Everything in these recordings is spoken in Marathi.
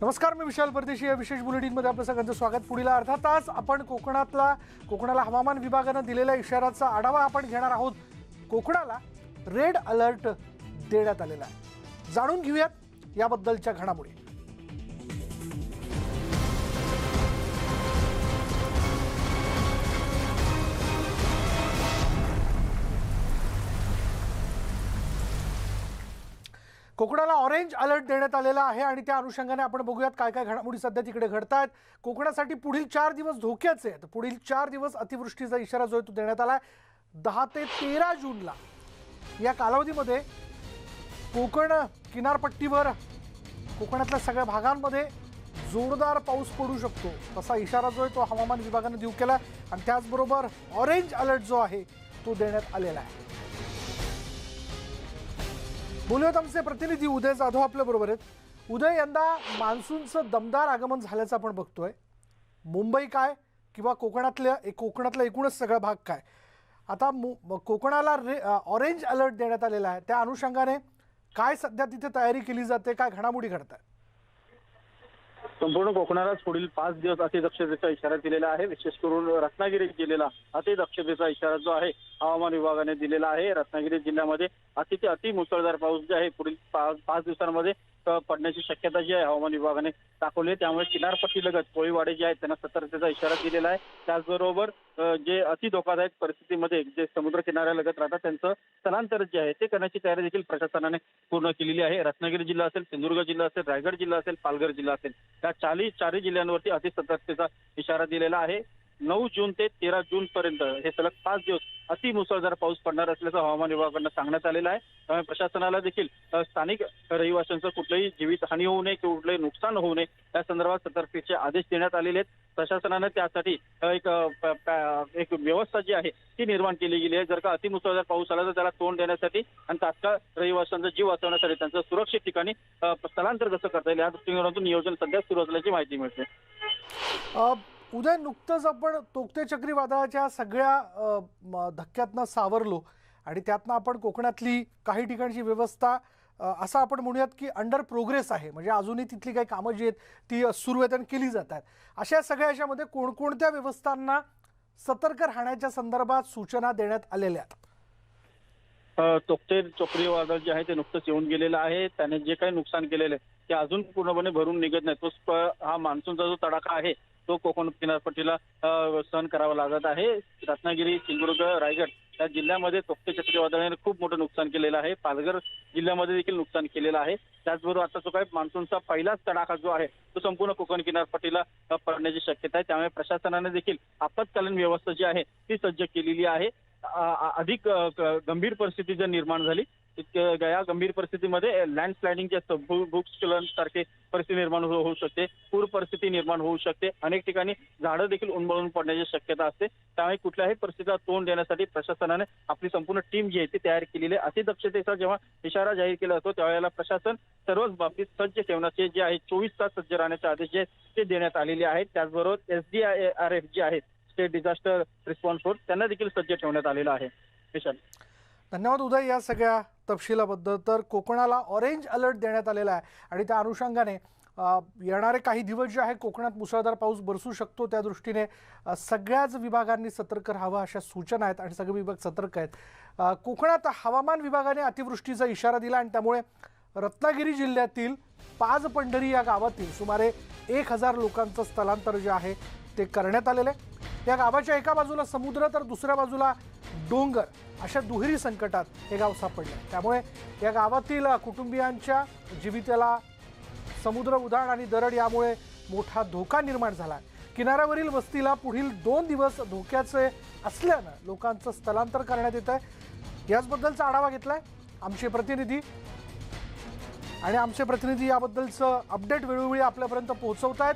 नमस्कार, मी विशाल परदेशी. या विशेष बुलेटिनमध्ये आपलं सगळ्यांचं स्वागत. पुढील अर्धा तास आपण कोकणाला हवामान विभागानं दिलेल्या इशाऱ्याचा आढावा आपण घेणार आहोत. कोकणाला रेड अलर्ट देण्यात आलेला आहे. जाणून घेऊयात याबद्दलच्या घडामोडी. कोकणाला ऑरेंज अलर्ट देण्यात आलेला आहे आणि त्या अनुषंगाने आपण बघूयात काय काय घडामोडी सध्या तिकडे घडतायत. कोकणासाठी पुढील 4 दिवस धोक्याचे आहेत. पुढील 4 दिवस अतिवृष्टीचा इशारा जो आहे तो देण्यात आला आहे 10 ते 13 जूनला. या कालावधीमध्ये कोकण किनारपट्टीवर कोकणातल्या सगळ्या भागांमध्ये जोरदार पाऊस पडू शकतो तसा इशारा जो आहे तो हवामान विभागाने देऊ केला आणि त्याचबरोबर ऑरेंज अलर्ट जो आहे तो देण्यात आलेला आहे. बोलूयात आमचे प्रतिनिधी उदय जाधव आपल्या बरोबर आहेत. उदय, यंदा मान्सूनचं दमदार आगमन झाल्याचं आपण बघतोय. मुंबई काय किंवा कोकणातला एकूणच सगळा भाग काय, आता कोकणाला ऑरेंज अलर्ट देण्यात आलेला आहे. त्या अनुषंगाने काय सध्या तिथे तयारी केली जाते, काय घडामोडी घडतात? संपूर्ण कोकणालाच पुढील 5 दिवस अतिदक्षतेचा इशारा दिलेला आहे. विशेष करून रत्नागिरी जिल्ह्याला अतिदक्षतेचा इशारा जो आहे हवामान विभागाने दिलेला आहे. रत्नागिरी जिल्ह्यामध्ये अति ते अति मुसळधार पाऊस जे आहे पुढील 5 दिवसांमध्ये पडण्याची शक्यता जी आहे हवामान विभागाने दाखवली. त्यामुळे किनारपट्टीलगत कोळीवाडे जे आहेत त्यांना सतर्कतेचा इशारा दिलेला आहे. त्याचबरोबर जे अति धोकादायक परिस्थितीमध्ये जे समुद्र किनाऱ्यालगत राहतात त्यांचं स्थलांतर जे आहे ते करण्याची तयारी देखील प्रशासनाने पूर्ण केलेली आहे. रत्नागिरी जिल्हा असेल, सिंधुदुर्ग जिल्हा असेल, रायगड जिल्हा असेल, पालघर जिल्हा असेल, या चारही जिल्ह्यांवरती अतिसतर्कतेचा इशारा दिलेला आहे. 9 जून ते 13 जून पर्यंत हे सलग 5 दिवस अति मुसळधार पाऊस पडणार असल्याचं हवामान विभागाकडून सांगण्यात आलेलं आहे. त्यामुळे प्रशासनाला देखील स्थानिक रहिवाशांचं कुठलंही जीवितहानी होऊ नये किंवा कुठलंही नुकसान होऊ नये या संदर्भात सतर्कतेचे आदेश देण्यात आलेले आहेत. प्रशासनाने त्यासाठी एक व्यवस्था जी आहे ती निर्माण केली गेली आहे. जर का अतिमुसळधार पाऊस आला तर त्याला तोंड देण्यासाठी आणि तात्काळ रहिवाशांचा जीव वाचवण्यासाठी त्यांचं सुरक्षित ठिकाणी स्थलांतर कसं करता येईल या दृष्टिकोनातून नियोजन सध्या सुरू असल्याची माहिती मिळते. उदय, नुकतंच आपण तोक्ते चक्रीवादळाच्या सगळ्या धक्क्यातनं सावरलो आणि त्यातनं आपण कोकणातली काही ठिकाणची व्यवस्था असं आपण म्हणूयात की अंडर प्रोग्रेस आहे. म्हणजे अजूनही तिथली काही कामं जी आहेत ती सुरू आहेत आणि केली जात आहेत. अशा सगळ्या याच्यामध्ये कोणकोणत्या व्यवस्थांना सतर्क राहण्याच्या संदर्भात सूचना देण्यात आलेल्या आहेत? तोक्ते चक्रीवादळ जे आहे ते नुकतंच येऊन गेलेलं आहे. त्याने जे काही नुकसान केलेलं आहे ते अजून पूर्णपणे भरून निघत नाही. तो हा मान्सूनचा जो तडाखा आहे तो कोकण किनारपट्टीला सहन करावा लागत आहे. रत्नागिरी, सिंधुदुर्ग, रायगड या जिल्ह्यामध्ये तोक्ते चक्रीवादळाने खूप मोठं नुकसान केलेलं आहे. पालघर जिल्ह्यामध्ये देखील नुकसान केलेलं आहे. त्याचबरोबर आता जो काही मान्सूनचा पहिलाच तडाखा जो आहे तो संपूर्ण कोकण किनारपट्टीला पडण्याची शक्यता आहे. त्यामुळे प्रशासनाने देखील आपत्कालीन व्यवस्था जी आहे ती सज्ज केलेली आहे. अधिक गंभीर परिस्थिती जर निर्माण झाली या गंभीर परिस्थितीमध्ये लँडस्लायडिंगचे भूस्खलन सारखे परिस्थिती निर्माण होऊ शकते, पूर परिस्थिती निर्माण होऊ शकते. अनेक ठिकाणी झाडं देखील उन्मळून पडण्याची शक्यता असते. त्यामुळे कुठल्याही परिस्थितीला तोंड देण्यासाठी प्रशासनाने आपली संपूर्ण टीम जी आहे ती तयार केलेली आहे. अतिदक्षतेचा जेव्हा इशारा जाहीर केला जातो त्यावेळेला प्रशासन सर्वच बाबतीत सज्ज ठेवण्याचे जे आहे 24 तास सज्ज राहण्याचे आदेश जे ते देण्यात आलेले आहेत. त्याचबरोबर SDRF जे आहे स्टेट डिझास्टर रिस्पॉन्स फोर्स त्यांना देखील सज्ज ठेवण्यात आलेलं आहे. विशाल, धन्यवाद उदय या सगळ्या तपशिलाबद्दल. तर कोकणाला ऑरेंज अलर्ट देण्यात आलेला आहे आणि त्या अनुषंगाने येणारे काही दिवस जे आहे कोकणात मुसळधार पाऊस बरसू शकतो त्या दृष्टीने सगळ्याच विभागांनी सतर्क राहावं अशा सूचना आहेत आणि सगळे विभाग सतर्क आहेत. कोकणात हवामान विभागाने अतिवृष्टीचा इशारा दिला आणि त्यामुळे रत्नागिरी जिल्ह्यातील पाजपंढरी या गावातील सुमारे 1000 लोकांचं स्थलांतर जे आहे ते करण्यात आलेलं आहे. या गावाच्या एका बाजूला समुद्र तर दुसऱ्या बाजूला डोंगर अशा दुहेरी संकटात हे गाव सापडले. त्यामुळे या गावातील कुटुंबियांच्या जीविताला समुद्र उधाण आणि दरड यामुळे मोठा धोका निर्माण झाला. किनाऱ्यावरील वस्तीला पुढील 2 दिवस धोक्याचे असल्यानं लोकांचं स्थलांतर करण्यात येत आहे. याचबद्दलचा आढावा घेतलाय आमचे प्रतिनिधी आणि आमचे प्रतिनिधी याबद्दलचं अपडेट वेळोवेळी आपल्यापर्यंत पोहोचवत आहेत.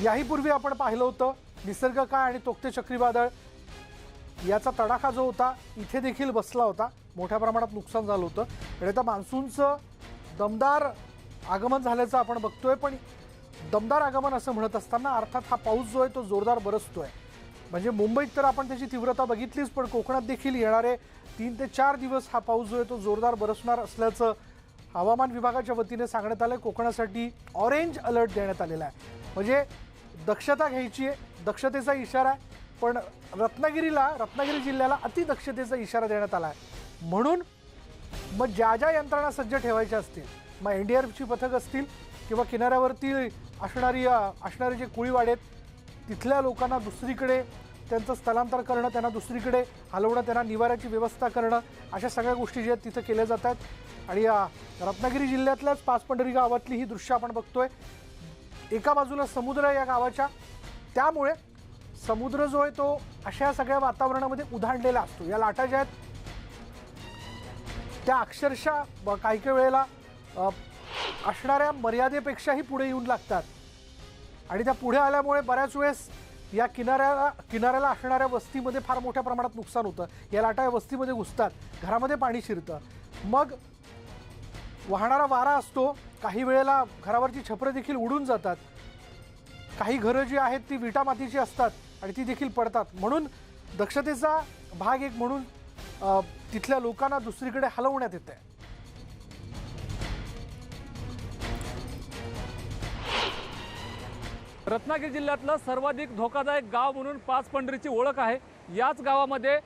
याही पूर्वी आपण पाहिलं होतं निसर्ग काय आणि तोक्ते चक्रीवादळ याचा तडाखा जो होता इथे देखील बसला होता. मोठ्या प्रमाणात नुकसान झालं होतं आणि आता मान्सूनचं दमदार आगमन झाल्याचं आपण बघतोय. पण दमदार आगमन असं म्हणत असताना अर्थात हा पाऊस जो आहे तो जोरदार बरसतोय. म्हणजे मुंबईत तर आपण त्याची तीव्रता बघितलीच, पण कोकणात देखील येणारे 3 ते 4 दिवस हा पाऊस जो आहे तो जोरदार बरसणार असल्याचं हवामान विभागाच्या वतीने सांगण्यात आलं कोकणासाठी ऑरेंज अलर्ट देण्यात आलेला आहे. म्हणजे दक्षता घ्यायची आहे, दक्षतेचा इशारा आहे. पण रत्नागिरी जिल्ह्याला अतिदक्षतेचा इशारा देण्यात आला आहे. म्हणून मग ज्या ज्या यंत्रणा सज्ज ठेवायच्या असतील, मग NDRFची पथक असतील किंवा किनाऱ्यावरती असणारे जे कुळीवाडे आहेत तिथल्या लोकांना दुसरीकडे त्यांचं स्थलांतर करणं, त्यांना दुसरीकडे हलवणं, त्यांना निवाऱ्याची व्यवस्था करणं, अशा सगळ्या गोष्टी ज्या आहेत तिथं केल्या जात आहेत. आणि रत्नागिरी जिल्ह्यातल्याच पाचपंढरी गावातली ही दृश्य आपण बघतोय. एका बाजूला समुद्र या गावाच्या, त्यामुळे समुद्र जो आहे तो अशा सगळ्या वातावरणामध्ये उधाणलेला असतो. या लाटा ज्या आहेत त्या अक्षरशः काही काही वेळेला असणाऱ्या मर्यादेपेक्षाही पुढे येऊन लागतात. आणि त्या पुढे आल्यामुळे बऱ्याच वेळेस या किनाऱ्याला असणाऱ्या वस्तीमध्ये फार मोठ्या प्रमाणात नुकसान होतं. या लाटा या वस्तीमध्ये घुसतात, घरामध्ये पाणी शिरतं. मग वाहणारा वारा असतो, काही वेळेला घरावरची छपरं देखील उडून जातात. काही घरं जी आहेत ती विटा मातीची असतात आणि ती देखील पडतात. म्हणून दक्षतेचा भाग एक म्हणून तिथल्या लोकांना दुसरीकडे हलवण्यात येत आहे. रत्नागिरी जिल्ह्यातलं सर्वाधिक धोकादायक गाव म्हणून पाचपंढरीची ओळख आहे. याच गावामध्ये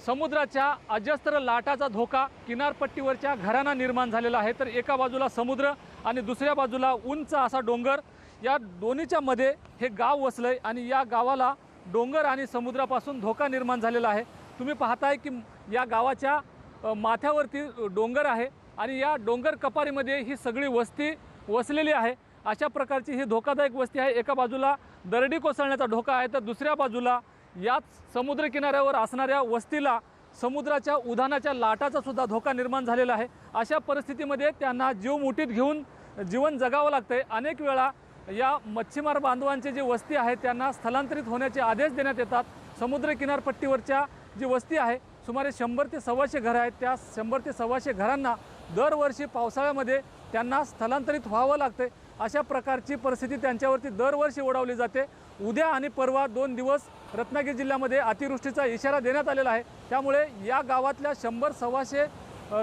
समुद्राच्या अजस्त्र लाटाचा धोका किनारपट्टीवरच्या घरांना निर्माण झालेला आहे. तर एका बाजूला समुद्र आणि दुसऱ्या बाजूला उंच असा डोंगर, या दोन्हीच्या मध्ये हे गाव वसलंय आणि या गावाला डोंगर आणि समुद्रापासून धोका निर्माण झालेला आहे. तुम्ही पाहताय की या गावाच्या माथ्यावरती डोंगर आहे आणि या डोंगर कपारीमध्ये ही सगळी वस्ती वसलेली आहे. अशा प्रकारची ही धोकादायक वस्ती आहे. एका बाजूला दरडी कोसळण्याचा धोका आहे, तर दुसऱ्या बाजूला याच समुद्र किनाऱ्यावर असणाऱ्या वस्तीला समुद्राच्या उधाणाच्या लाटाचा सुद्धा धोका निर्माण झालेला आहे. अशा परिस्थितीमध्ये त्यांना जीव मुठीत घेऊन जीवन जगावं लागतंय. अनेक वेळा या मच्छीमार बांधवांचे जे वस्ती आहे त्यांना स्थलांतरित होण्याचे आदेश देण्यात येतात. समुद्र किनारपट्टीवरच्या जी वस्ती आहे सुमारे 100 ते 125 घरं आहेत. त्या 100 ते 125 घरांना दरवर्षी पावसाळ्यामध्ये त्यांना स्थलांतरित व्हावं लागते. अशा प्रकारची परिस्थिती त्यांच्यावरती दरवर्षी ओढावली जाते. उद्या आणि परवा 2 दिवस रत्नागिरी जिल्ह्यामध्ये अतिवृष्टीचा इशारा देण्यात आलेला आहे. त्यामुळे या गावातल्या 100-125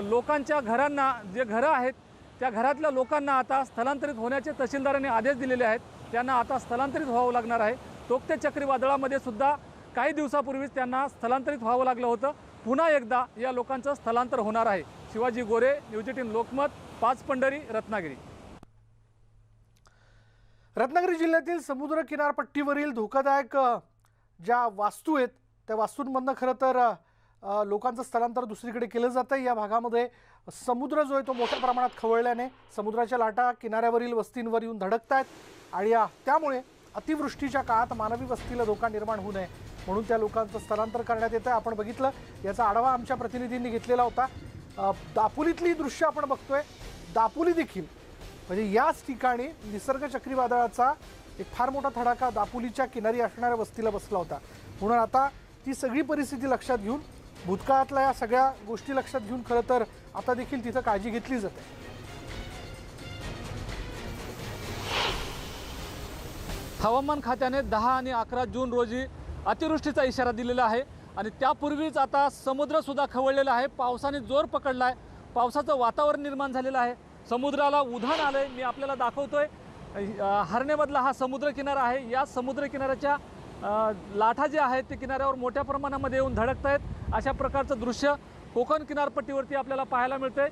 लोकांच्या घरांना, जे घरं आहेत त्या घरातल्या लोकांना आता स्थलांतरित होण्याचे तहसीलदारांनी आदेश दिलेले आहेत. त्यांना आता स्थलांतरित व्हावं लागणार आहे. तोक्ते चक्रीवादळामध्ये सुद्धा काही दिवसापूर्वीच त्यांना स्थलांतरित व्हावं लागलं होतं. पुन्हा एकदा या लोकांचं स्थलांतर होणार आहे. शिवाजी गोरे, न्यूज 18 लोकमत, पाचपंढरी, रत्नागिरी. रत्नागिरी जिल्ह्यातील समुद्र किनारपट्टीवरील धोकादायक ज्या वास्तू आहेत त्या वास्तूंमधनं खरं तर लोकांचं स्थलांतर दुसरीकडे केलं जातं. या भागामध्ये समुद्र जो आहे तो मोठ्या प्रमाणात खवळल्याने समुद्राच्या लाटा किनाऱ्यावरील वस्तींवर येऊन धडकत आहेत आणि त्यामुळे अतिवृष्टीच्या काळात मानवी वस्तीला धोका निर्माण होऊ नये म्हणून त्या लोकांचं स्थलांतर करण्यात येतं. आपण बघितलं, याचा आढावा आमच्या प्रतिनिधींनी घेतलेला होता. दापोलीतली दृश्य आपण बघतोय. दापोली देखील म्हणजे याच ठिकाणी निसर्ग चक्रीवादळाचा एक फार मोठा थडाका दापोलीच्या किनारी असणाऱ्या वस्तीला बसला होता. म्हणून आता ती सगळी परिस्थिती लक्षात घेऊन, भूतकाळातल्या या सगळ्या गोष्टी लक्षात घेऊन खरं तर आता देखील तिथं काळजी घेतली जाते. हवामान खात्याने 10 आणि 11 जून रोजी अतिवृष्टीचा इशारा दिलेला आहे आणि त्यापूर्वीच आता समुद्र सुद्धा खवळलेला आहे. पावसाने जोर पकडला आहे. पावसाचं वातावरण निर्माण झालेलं आहे. समुद्राला उधाण आलंय. मी आपल्याला दाखवतोय, हरणेमधला हा समुद्र किनारा आहे. या समुद्र किनाऱ्याच्या लाटा जे आहेत ते किनाऱ्यावर मोठ्या प्रमाणामध्ये येऊन धडकत आहेत. अशा प्रकारचं दृश्य कोकण किनारपट्टीवरती आपल्याला पाहायला मिळतंय.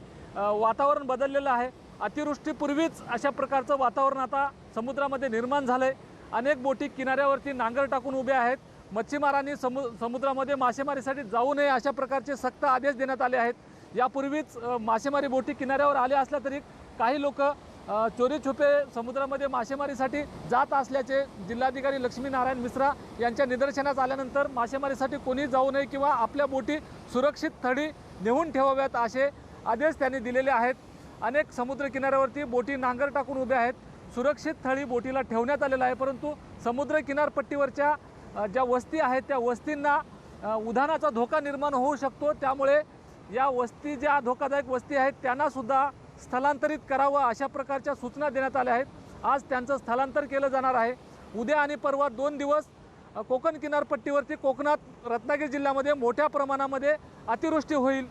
वातावरण बदललेलं आहे. अतिवृष्टीपूर्वीच अशा प्रकारचं वातावरण आता समुद्रामध्ये निर्माण झालंय. अनेक बोटी किनाऱ्यावरती नांगर टाकून उभ्या आहेत. मच्छीमारांनी समुद्रामध्ये मासेमारीसाठी जाऊ नये अशा प्रकारचे सक्त आदेश देण्यात आले आहेत. यापूर्वीच मासेमारी बोटी किनाऱ्यावर आल्या असल्या तरी काही लोक चोरी छुपे समुद्रामध्ये मासेमारीसाठी जात असल्याचे जिल्हाधिकारी लक्ष्मीनारायण मिश्रा यांच्या निदर्शनास आल्यानंतर मासेमारीसाठी कोणी जाऊ नये किंवा आपल्या बोटी सुरक्षित स्थळी नेऊन ठेवाव्यात असे आदेश त्यांनी दिलेले आहेत. अनेक समुद्र किनाऱ्यावरती बोटी नांगर टाकून उभ्या आहेत. सुरक्षित स्थळी बोटीला ठेवण्यात आलेलं आहे. परंतु समुद्र किनारपट्टीवरच्या ज्या वस्ती आहेत त्या वस्तींना उधाणाचा धोका निर्माण होऊ शकतो. त्यामुळे या वस्ती, ज्या धोकादायक वस्ती आहेत त्यांना सुद्धा स्थलांतरित करावं अशा प्रकारच्या सूचना देण्यात आल्या आहेत. आज त्यांचं स्थलांतर केलं जाणार आहे. उद्या आणि परवा 2 दिवस कोकण किनारपट्टीवरती कोकणात रत्नागिरी जिल्ह्यामध्ये मोठ्या प्रमाणामध्ये अतिवृष्टी होईल.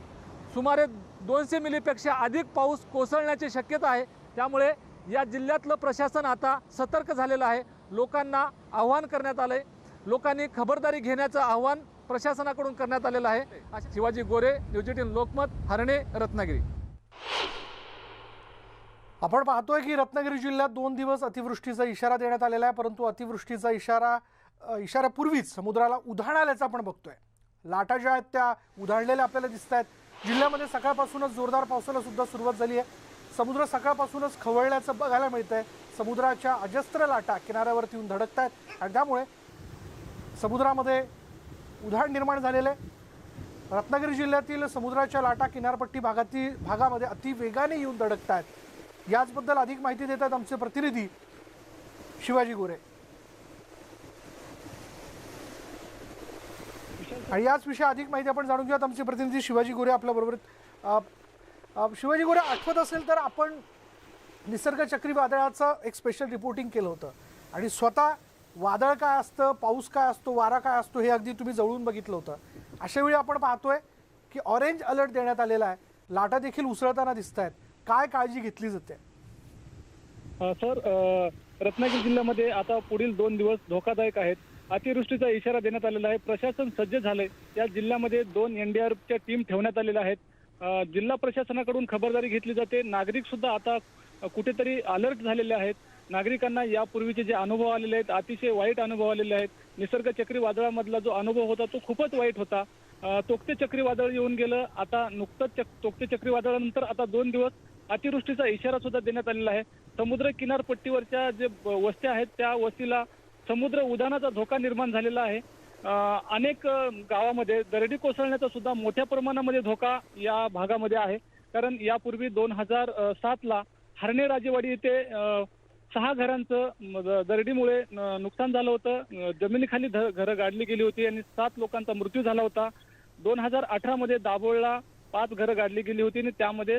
सुमारे 200 मिलीपेक्षा अधिक पाऊस कोसळण्याची शक्यता आहे। त्यामुळे या जिल्ह्यातलं प्रशासन आता सतर्क झालेलं आहे। लोकांना आवाहन करण्यात आलंय, लोकांनी खबरदारी घेण्याचं आवाहन प्रशासनाकडून करण्यात आलेलं आहे। शिवाजी गोरे, न्यूज 18 लोकमत, हरणे, रत्नागिरी। आपण पाहतोय की रत्नागिरी जिल्ह्यात 2 दिवस अतिवृष्टीचा इशारा देण्यात आलेला आहे, परंतु अतिवृष्टीचा इशाऱ्यापूर्वीच समुद्राला उधाण आल्याचं आपण बघतोय। लाटा ज्या आहेत त्या उधाणलेल्या आपल्याला दिसत आहेत। जिल्ह्यामध्ये सकाळपासूनच जोरदार पावसाला सुद्धा सुरुवात झाली आहे। समुद्र सकाळपासूनच खवळल्याचं बघायला मिळतंय। समुद्राच्या अजस्त्र लाटा किनाऱ्यावरती येऊन धडकत आहेत आणि त्यामुळे समुद्रामध्ये उधाण निर्माण झालेले। रत्नागिरी जिल्ह्यातील समुद्राच्या लाटा किनारपट्टी भागामध्ये अतिवेगाने येऊन धडकत आहेत। याचबद्दल अधिक माहिती देत आहेत आमचे प्रतिनिधी शिवाजी गोरे आणि याच विषयी अधिक माहिती आपण जाणून घेऊयात। आमचे प्रतिनिधी शिवाजी गोरे आपल्या बरोबर। शिवाजी गोरे, आठवत असेल तर आपण निसर्ग चक्रीवादळाचं एक स्पेशल रिपोर्टिंग केलं होतं आणि स्वतः वादळ काय असतं, पाऊस काय असतो, वारा काय असतो हे अगदी तुम्ही जवळून बघितलं होतं। अशा वेळी आपण पाहतोय की ऑरेंज अलर्ट देण्यात आलेला आहे, लाटा देखील उसळताना दिसत आहेत। काय काळजी घेतली जाते? सर, रत्नागिरी जिल्ह्यामध्ये आता पुढील 2 दिवस धोकादायक आहेत। अतिवृष्टीचा इशारा देण्यात आलेला आहे। प्रशासन सज्ज झालंय। या जिल्ह्यामध्ये 2 NDRFच्या टीम ठेवण्यात आलेल्या आहेत। जिल्हा प्रशासनाकडून खबरदारी घेतली जाते। नागरिक सुद्धा आता कुठेतरी अलर्ट झालेले आहेत। नागरिकांना यापूर्वीचे जे अनुभव आलेले आहेत, अतिशय वाईट अनुभव आलेले आहेत। निसर्ग चक्रीवादळामधला जो अनुभव होता तो खूपच वाईट होता। तोक्ते चक्रीवादळ येऊन गेलं। आता नुकतंच तोक्ते चक्रीवादळानंतर आता 2 दिवस अतिवृष्टीचा इशारा सुद्धा देण्यात आलेला आहे। समुद्र किनारपट्टीवरच्या जे वस्त्या आहेत त्या वस्तीला समुद्र उधाणाचा धोका निर्माण झालेला आहे। अनेक गावामध्ये दरडी कोसळण्याचा सुद्धा मोठ्या प्रमाणामध्ये धोका या भागामध्ये आहे। कारण यापूर्वी 2007ला हरणे राजेवाडी येथे 6 घरांचं दरडीमुळे नुकसान झालं होतं। जमिनीखाली घरं गाडली गेली होती आणि 7 लोकांचा मृत्यू झाला होता। 2018 मध्ये दाभोळला 5 घरं गाडली गेली होती आणि त्यामध्ये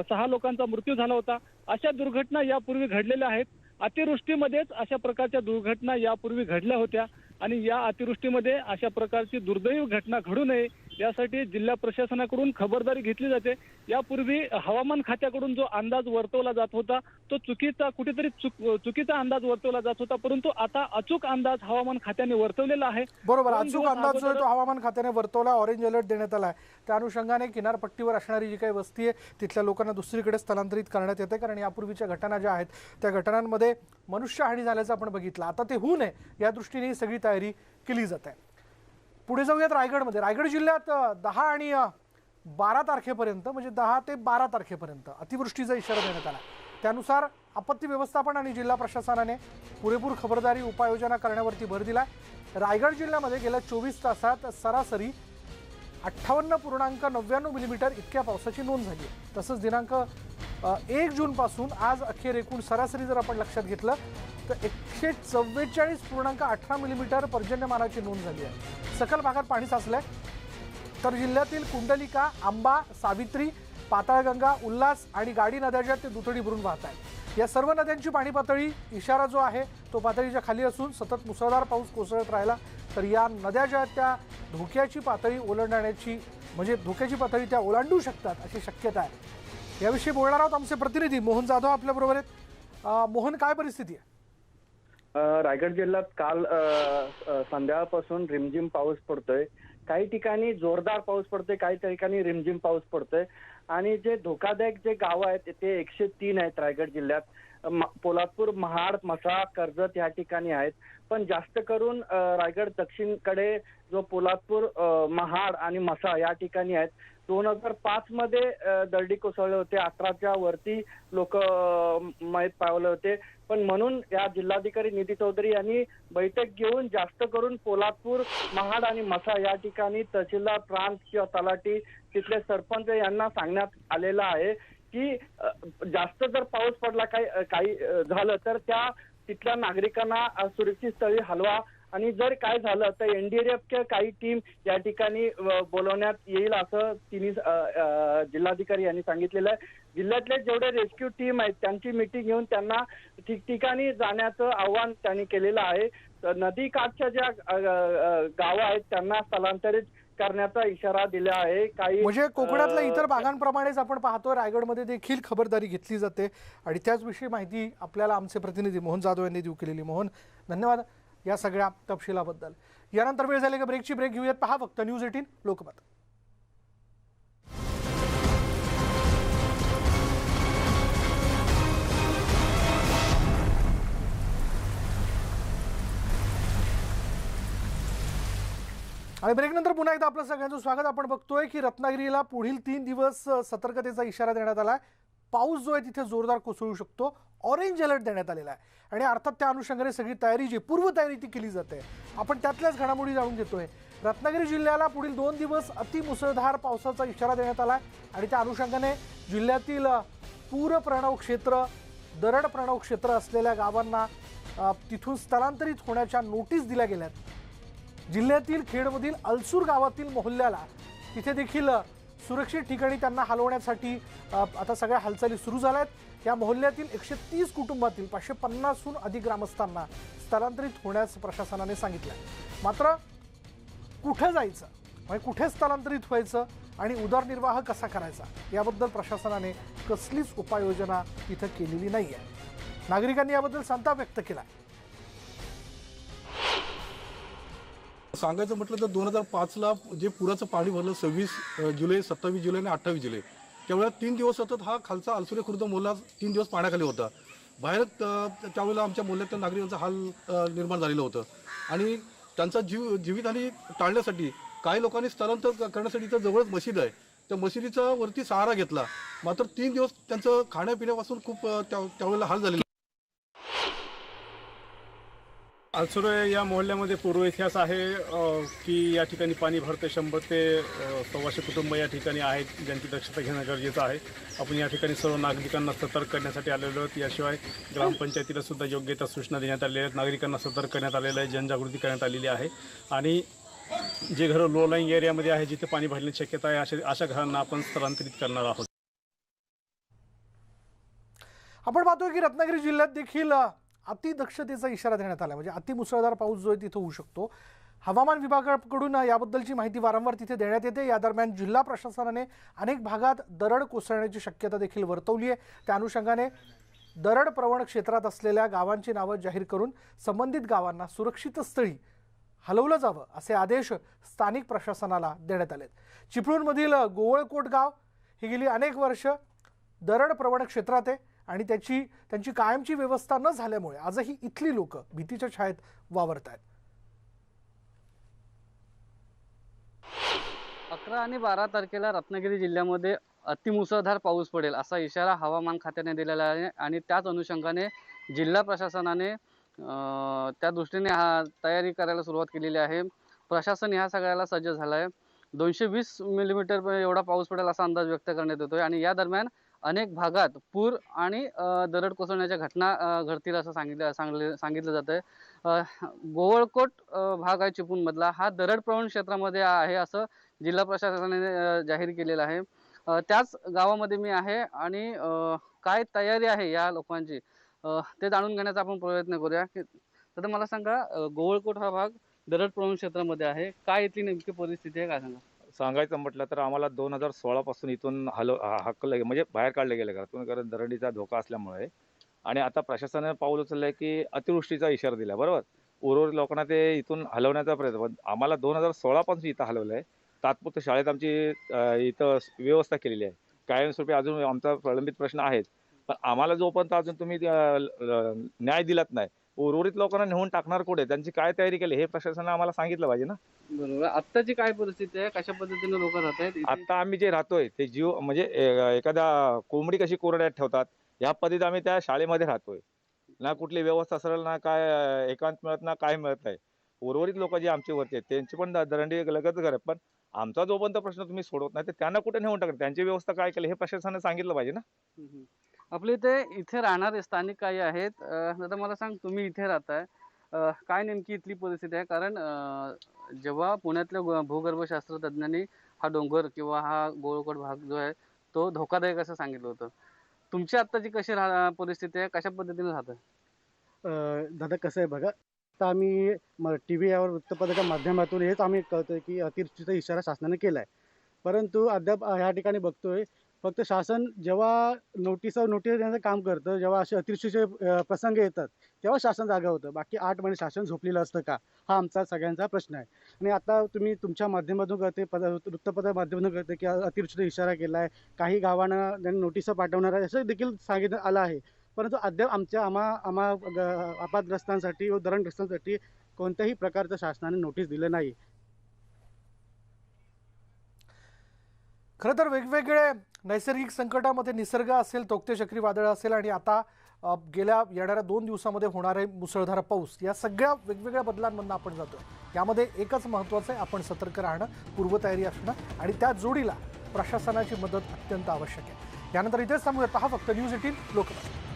6 लोकांचा मृत्यू झाला होता। अशा दुर्घटना यापूर्वी घडलेल्या आहेत। अतिवृष्टीमध्येच अशा प्रकारच्या दुर्घटना यापूर्वी घडल्या होत्या आणि या अतिवृष्टीमध्ये अशा प्रकारची दुर्दैवी घटना घडू नये यासाठी जिल्हा प्रशासनाकडून खबरदारी घेतली जाते। यापूर्वी हवामान खात्याकडून जो अंदाज वर्तवला जात होता तो चुकीचा अंदाज वर्तवला जात होता, परंतु आता अचूक अंदाज हवामान खात्याने वर्तवलेला आहे। बरोबर, अचूक अंदाज जो आहे तो हवामान खात्याने वर्तवला। ऑरेंज अलर्ट देण्यात आला आहे। त्या अनुषंगाने किनारपट्टीवर असणारी जी काही वस्ती आहे तिथल्या लोकांना दुसरीकडे स्थलांतरित करण्यात येते, कारण यापूर्वीच्या घटना ज्या आहेत त्या घटनांमध्ये मनुष्यहानी झाल्याचं आपण बघितलं। आता ते होऊ नये या दृष्टीने ही सगळी तयारी केली जाते। पुढे जाऊयात रायगडमध्ये। रायगड जिल्ह्यात 10 आणि 12 तारखेपर्यंत म्हणजे 10 ते 12 तारखेपर्यंत अतिवृष्टीचा इशारा देण्यात आला। त्यानुसार आपत्ती व्यवस्थापन आणि जिल्हा प्रशासनाने पुरेपूर खबरदारी उपाययोजना करण्यावरती भर दिला। रायगड जिल्ह्यामध्ये गेल्या 24 तासात सरासरी 58.99 मिलीमीटर इतक्या पावसाची नोंद झाली आहे। तसंच दिनांक 1 जूनपासून आज अखेर एकूण सरासरी जर आपण लक्षात घेतलं तर 144.18 मिलीमीटर पर्जन्यमानाची नोंद झाली आहे। सकल भागात पाणी साचलंय, तर जिल्ह्यातील कुंडलिका, आंबा, सावित्री, पाताळगंगा, उल्हास आणि गाडी नद्या ज्या ते दुथडी भरून वाहत आहेत। या सर्व नद्यांची पाणी पातळी इशारा जो आहे तो पातळीच्या खाली असून सतत मुसळधार पाऊस कोसळत राहिला तर या नद्या ज्या आहेत त्या धोक्याची पातळी ओलांडण्याची म्हणजे धोक्याची पातळी त्या ओलांडू शकतात अशी शक्यता आहे। याविषयी बोलणार आहोत आमचे प्रतिनिधी मोहन जाधव आपल्या बरोबर आहेत। मोहन, काय परिस्थिती आहे? रायगड जिल्ह्यात काल संध्याकाळपासून रिमझिम पाऊस पडतोय। काही ठिकाणी जोरदार पाऊस पडतोय, काही ठिकाणी रिमझिम पाऊस पडतोय आणि जे धोकादायक जे गाव आहेत ते 103 आहेत रायगड जिल्ह्यात। पोलादपूर, महाड, म्हसळा, कर्जत या ठिकाणी आहेत, पण जास्त करून रायगड दक्षिणकडे जो पोलादपूर, महाड आणि म्हसळा या ठिकाणी आहेत। 2005 मध्ये दरडी कोसळले होते, 18च्या वरती लोक मयत पावले होते, पण म्हणून या जिल्हाधिकारी निधी चौधरी यांनी बैठक घेऊन जास्त करून पोलादपूर, महाड आणि म्हसळा या ठिकाणी तहसीलदार, प्रांत किंवा तलाठी, तिथले सरपंच यांना सांगण्यात आलेलं आहे की जास्त जर पाऊस पडला काही झालं तर त्या तिथल्या नागरिकांना सुरक्षित स्थळी हलवा आणि जर काय झालं तर NDRFच्या काही टीम या ठिकाणी बोलवण्यात येईल असं तिन्ही जिल्हाधिकारी यांनी सांगितलेलं आहे। जिल्ह्यातले जेवढे रेस्क्यू टीम आहेत त्यांची मीटिंग घेऊन त्यांना ठिकठिकाणी जाण्याचं आवाहन त्यांनी केलेलं आहे। नदी काठच्या ज्या गावं आहेत त्यांना स्थलांतरित करण्याचा इशारा दिला आहे. काही म्हणजे कोकणातल्या इतर भागांप्रमाणेच आपण पाहतोय रायगडमध्ये देखील खबरदारी घेतली जाते आणि त्याचविषयी माहिती आपल्याला आमचे प्रतिनिधी मोहन जाधव यांनी देऊ केलेली. मोहन, धन्यवाद या सगळ्या तपशिलाबद्दल. यानंतर वेळ झाली का ब्रेकची. ब्रेक घेऊयात. पहा फक्त न्यूज 18 लोकमत. आणि ब्रेकनंतर पुन्हा एकदा आपलं सगळ्यांचं स्वागत. आपण बघतोय की रत्नागिरीला पुढील 3 दिवस सतर्कतेचा इशारा देण्यात आला आहे. पाऊस जो आहे तिथे जोरदार कोसळू शकतो. ऑरेंज अलर्ट देण्यात आलेला आहे आणि अर्थात त्या अनुषंगाने सगळी तयारी जी पूर्वतयारी ती केली जाते. आपण त्यातल्याच घडामोडी जाणून घेतोय. रत्नागिरी जिल्ह्याला पुढील 2 दिवस अतिमुसळधार पावसाचा इशारा देण्यात आला आहे आणि त्या अनुषंगाने जिल्ह्यातील पूर प्रणव क्षेत्र, दरड प्रणव क्षेत्र असलेल्या गावांना तिथून स्थलांतरित होण्याच्या नोटीस दिल्या गेल्यात. जिल्ह्यातील खेडमधील अलसूर गावातील मोहल्ल्याला तिथे देखील सुरक्षित ठिकाणी त्यांना हलवण्यासाठी आता सगळ्या हालचाली सुरू झाल्या आहेत. या मोहल्ल्यातील 130 कुटुंबातील 550हून अधिक ग्रामस्थांना स्थलांतरित होण्यास प्रशासनाने सांगितलं. मात्र कुठे जायचं, म्हणजे कुठे स्थलांतरित व्हायचं आणि उदरनिर्वाह कसा करायचा याबद्दल प्रशासनाने कसलीच उपाययोजना तिथं केलेली नाही आहे. नागरिकांनी याबद्दल संताप व्यक्त केला. सांगायचं म्हटलं तर 2005ला जे पुराचं पाणी भरलं 26 जुलै, 27 जुलै आणि 28 जुलै, त्यावेळेला 3 दिवस सतत हा खालचा अलसुरे खुर्द मोहल्ला 3 दिवस पाण्याखाली होता. बाहेर त्यावेळेला आमच्या मोहल्ल्यातल्या नागरिकांचा हाल निर्माण झालेलं होतं आणि त्यांचा जीवितहानी टाळण्यासाठी काही लोकांनी स्थलांतर करण्यासाठी इथं जवळच मशीद आहे, त्या मशिदीचा वरती सहारा घेतला. मात्र 3 दिवस त्यांचं खाण्यापिण्यापासून खूप त्यावेळेला हाल झालेला. अलसुरे या मोहल्ल्यामध्ये पूर्व इतिहास आहे की या ठिकाणी पाणी भरते. 100 ते 125 कुटुंब या ठिकाणी आहेत, ज्यांची दक्षता घेणं गरजेचं आहे. आपण या ठिकाणी सर्व नागरिकांना सतर्क करण्यासाठी आलेलो आहोत. याशिवाय ग्रामपंचायतीला सुद्धा योग्य त्या सूचना देण्यात आलेल्या आहेत. नागरिकांना सतर्क करण्यात आलेलं आहे, जनजागृती करण्यात आलेली आहे आणि जे घरं लो लाईंग एरियामध्ये आहे, जिथे पाणी भरण्याची शक्यता आहे, अशा घरांना आपण स्थलांतरित करणार आहोत. आपण पाहतोय की रत्नागिरी जिल्ह्यात देखील अतिदक्षतेचा इशारा देण्यात आला. म्हणजे अतिमुसळधार पाऊस जो आहे तिथं होऊ शकतो. हवामान विभागाकडून याबद्दलची माहिती वारंवार तिथे देण्यात येते. या दरम्यान जिल्हा प्रशासनाने अनेक भागात दरड कोसळण्याची शक्यता देखील वर्तवली आहे. त्या अनुषंगाने दरड प्रवण क्षेत्रात असलेल्या गावांची नावं जाहीर करून संबंधित गावांना सुरक्षित स्थळी हलवलं जावं असे आदेश स्थानिक प्रशासनाला देण्यात आलेत. चिपळूणमधील गोवळकोट गाव ही गेली अनेक वर्ष दरड प्रवण क्षेत्रात आहे आणि त्यांची कायमची व्यवस्था न झाल्यामुळे आजही इथली लोक भीतीच्या छायेत वावरत आहेत. 11 आणि 12 तारखेला रत्नागिरी जिल्ह्यामध्ये अतिमुसळधार पाऊस पडेल असा इशारा हवामान खात्याने दिलेला आहे आणि त्याच अनुषंगाने जिल्हा प्रशासनाने त्या दृष्टीने तयारी करायला सुरुवात केलेली आहे. प्रशासन ह्या सगळ्याला सज्ज झालं आहे. 220 मिलीमीटर एवढा पाऊस पडेल असा अंदाज व्यक्त करण्यात येतोय आणि या दरम्यान अनेक भागात पूर आणि दरड कोसळण्याच्या घटना घडतील असं सांगितलं जात आहे. गोवळकोट भाग आहे चिपळूणमधला, हा दरड प्रवण क्षेत्रामध्ये आहे असं जिल्हा प्रशासनाने जाहीर केलेलं आहे. त्याच गावामध्ये मी आहे आणि काय तयारी आहे या लोकांची ते जाणून घेण्याचा आपण प्रयत्न करूया. तर मला सांगा, गोवळकोट हा भाग दरड प्रवण क्षेत्रामध्ये आहे, काय इथली नेमकी परिस्थिती आहे, काय सांगा? सांगायचं म्हटलं तर आम्हाला 2016 पासून इथून हकलं म्हणजे बाहेर काढले गेले घरातून, कारण दरडीचा धोका असल्यामुळे. आणि आता प्रशासनाने पाऊल उचललंय की अतिवृष्टीचा इशारा दिला, बरोबर. उर्वरित लोकांना ते इथून हलवण्याचा प्रयत्न, आम्हाला 2016 पासून इथं हलवलंय. तात्पुरतं शाळेत आमची इथं व्यवस्था केलेली आहे. कायमस्वरूपी अजून आमचा प्रलंबित प्रश्न आहेत, पण आम्हाला जोपर्यंत अजून तुम्ही न्याय दिलात नाही, उर्वरित लोकांना नेऊन टाकणार कुठे, त्यांची काय तयारी केली हे प्रशासनाने आम्हाला सांगितलं पाहिजे ना. बरोबर. आत्ताची काय परिस्थिती आहे, कशा पद्धतीने लोक राहत आहेत? आता आम्ही जे राहतोय ते जीव म्हणजे एखाद्या कोंबडी कशी कोरड्यात ठेवतात या पद्धतीत आम्ही त्या शाळेमध्ये राहतोय. ना कुठली व्यवस्था सरळ, ना काय एकांत मिळत, ना काय मिळत नाही. उर्वरित लोक जे आमचे वरती आहेत त्यांची पण दरंडी लगत करत, पण आमचा जोपर्यंत प्रश्न तुम्ही सोडवत नाही तर त्यांना कुठे नेऊन टाकत, त्यांची व्यवस्था काय केली हे प्रशासनाने सांगितलं पाहिजे ना. आपले इथे राहणारे स्थानिक काही आहेत. दादा मला सांग, तुम्ही इथे राहताय, काय नेमकी इथली परिस्थिती आहे? कारण जेव्हा पुण्यातल्या भूगर्भशास्त्र तज्ञांनी हा डोंगर किंवा हा गोवळकोट भाग जो आहे तो धोकादायक असं सांगितलं होतं, तुमची आत्ताची कशी परिस्थिती आहे, कशा पद्धतीने राहत आहे? दादा कसं आहे बघा, आता आम्ही टी व्ही यावर वृत्तपत्राच्या माध्यमातून हेच आम्ही कळतोय की अतिवृष्टीचा इशारा शासनाने केला आहे, परंतु अद्याप ह्या ठिकाणी बघतोय फक्त शासन जेव्हा नोटीस देण्याचं काम करतं, जेव्हा असे अतिवृष्टीचे प्रसंग येतात तेव्हा शासन जागा होतं. बाकी 8 महिने शासन झोपलेलं असतं का, हा आमचा सगळ्यांचा प्रश्न आहे. आणि आता तुम्ही तुमच्या माध्यमातून कळते, वृत्तपत्र माध्यमातून कळते की अतिवृष्टीचा इशारा केला आहे, काही गावांना त्यांनी नोटिसा पाठवणार आहे असं देखील सांगितलं आलं आहे. परंतु अद्याप आम्हा आपदग्रस्तांसाठी व धरणग्रस्तांसाठी कोणत्याही प्रकारचं शासनाने नोटीस दिलं नाही. खरं तर वेगवेगळे नैसर्गिक संकटामध्ये निसर्ग असेल, तोक्ते चक्रीवादळ असेल आणि आता येणाऱ्या 2 दिवसामध्ये होणारे मुसळधार पाऊस, या सगळ्या वेगवेगळ्या बदलांमधून आपण जातोय. यामध्ये एकच महत्त्वाचं आहे, आपण सतर्क राहणं, पूर्वतयारी असणं आणि त्या जोडीला प्रशासनाची मदत अत्यंत आवश्यक आहे. यानंतर इथेच थांबूयात. पहा फक्त न्यूज 18 लोकमत.